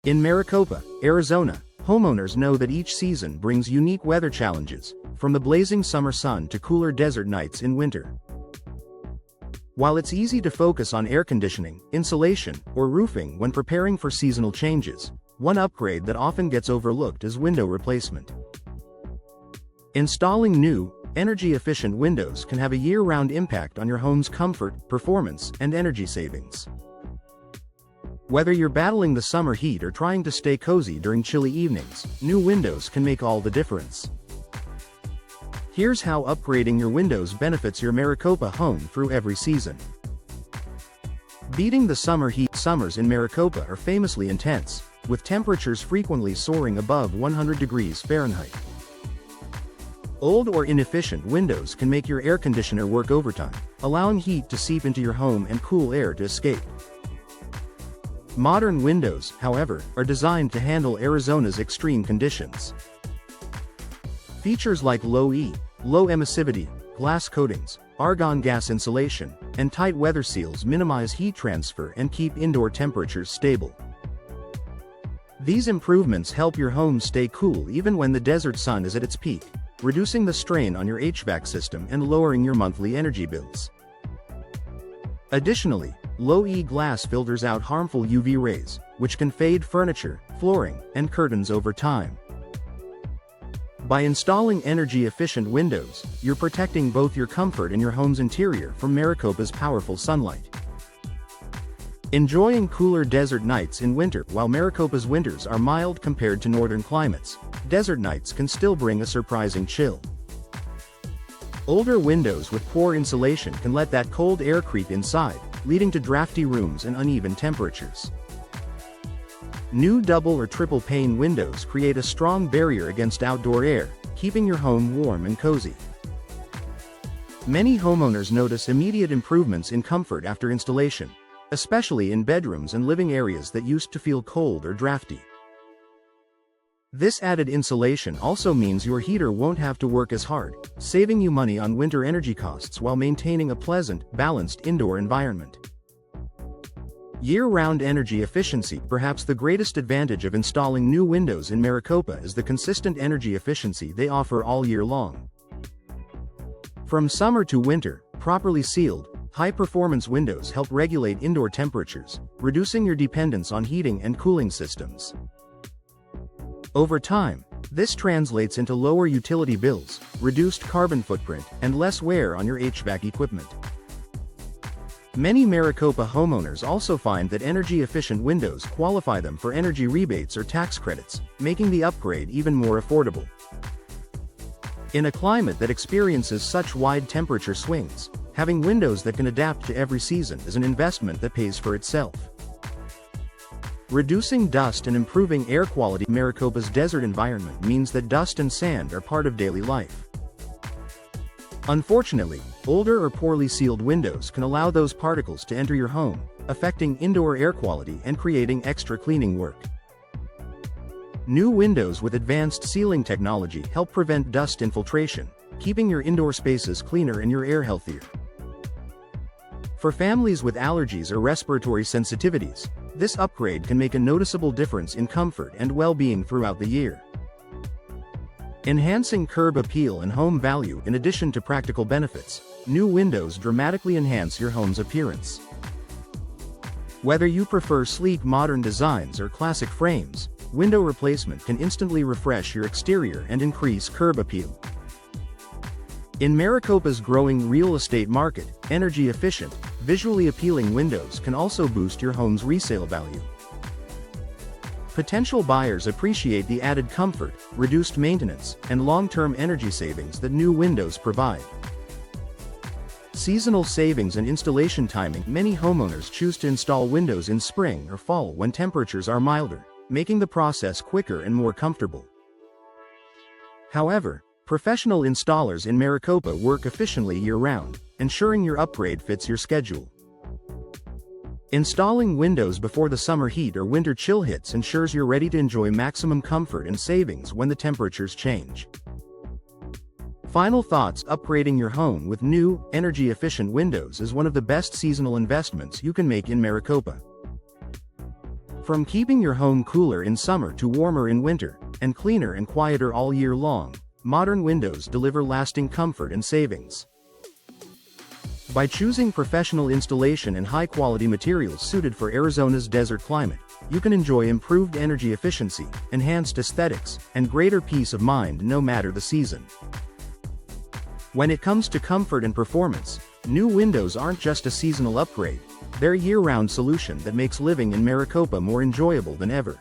In Maricopa, Arizona, homeowners know that each season brings unique weather challenges, from the blazing summer sun to cooler desert nights in winter. While it's easy to focus on air conditioning, insulation, or roofing when preparing for seasonal changes, one upgrade that often gets overlooked is window replacement. Installing new, energy-efficient windows can have a year-round impact on your home's comfort, performance, and energy savings. Whether you're battling the summer heat or trying to stay cozy during chilly evenings, new windows can make all the difference. Here's how upgrading your windows benefits your Maricopa home through every season. Beating the summer heat. Summers in Maricopa are famously intense, with temperatures frequently soaring above 100 degrees Fahrenheit. Old or inefficient windows can make your air conditioner work overtime, allowing heat to seep into your home and cool air to escape. Modern windows, however, are designed to handle Arizona's extreme conditions. Features like low emissivity, glass coatings, argon gas insulation, and tight weather seals minimize heat transfer and keep indoor temperatures stable. These improvements help your home stay cool even when the desert sun is at its peak, reducing the strain on your HVAC system and lowering your monthly energy bills. Additionally, low-E glass filters out harmful UV rays, which can fade furniture, flooring, and curtains over time. By installing energy-efficient windows, you're protecting both your comfort and your home's interior from Maricopa's powerful sunlight. Enjoying cooler desert nights in winter. While Maricopa's winters are mild compared to northern climates, desert nights can still bring a surprising chill. Older windows with poor insulation can let that cold air creep inside, leading to drafty rooms and uneven temperatures. New double or triple pane windows create a strong barrier against outdoor air, keeping your home warm and cozy. Many homeowners notice immediate improvements in comfort after installation, especially in bedrooms and living areas that used to feel cold or drafty. This added insulation also means your heater won't have to work as hard, saving you money on winter energy costs while maintaining a pleasant, balanced indoor environment. Year-round energy efficiency. Perhaps the greatest advantage of installing new windows in Maricopa is the consistent energy efficiency they offer all year long. From summer to winter, properly sealed, high-performance windows help regulate indoor temperatures, reducing your dependence on heating and cooling systems. Over time, this translates into lower utility bills, reduced carbon footprint, and less wear on your HVAC equipment. Many Maricopa homeowners also find that energy-efficient windows qualify them for energy rebates or tax credits, making the upgrade even more affordable. In a climate that experiences such wide temperature swings, having windows that can adapt to every season is an investment that pays for itself. Reducing dust and improving air quality. Maricopa's desert environment means that dust and sand are part of daily life. Unfortunately, older or poorly sealed windows can allow those particles to enter your home, affecting indoor air quality and creating extra cleaning work. New windows with advanced sealing technology help prevent dust infiltration, keeping your indoor spaces cleaner and your air healthier. For families with allergies or respiratory sensitivities, this upgrade can make a noticeable difference in comfort and well-being throughout the year. Enhancing curb appeal and home value. In addition to practical benefits, new windows dramatically enhance your home's appearance. Whether you prefer sleek modern designs or classic frames, window replacement can instantly refresh your exterior and increase curb appeal. In Maricopa's growing real estate market, energy-efficient, visually appealing windows can also boost your home's resale value. Potential buyers appreciate the added comfort, reduced maintenance, and long-term energy savings that new windows provide. Seasonal savings and installation timing. Many homeowners choose to install windows in spring or fall when temperatures are milder, making the process quicker and more comfortable. However, professional installers in Maricopa work efficiently year-round, ensuring your upgrade fits your schedule. Installing windows before the summer heat or winter chill hits ensures you're ready to enjoy maximum comfort and savings when the temperatures change. Final thoughts. Upgrading your home with new, energy-efficient windows is one of the best seasonal investments you can make in Maricopa. From keeping your home cooler in summer to warmer in winter, and cleaner and quieter all year long, modern windows deliver lasting comfort and savings. By choosing professional installation and high-quality materials suited for Arizona's desert climate, you can enjoy improved energy efficiency, enhanced aesthetics, and greater peace of mind no matter the season. When it comes to comfort and performance, new windows aren't just a seasonal upgrade, they're a year-round solution that makes living in Maricopa more enjoyable than ever.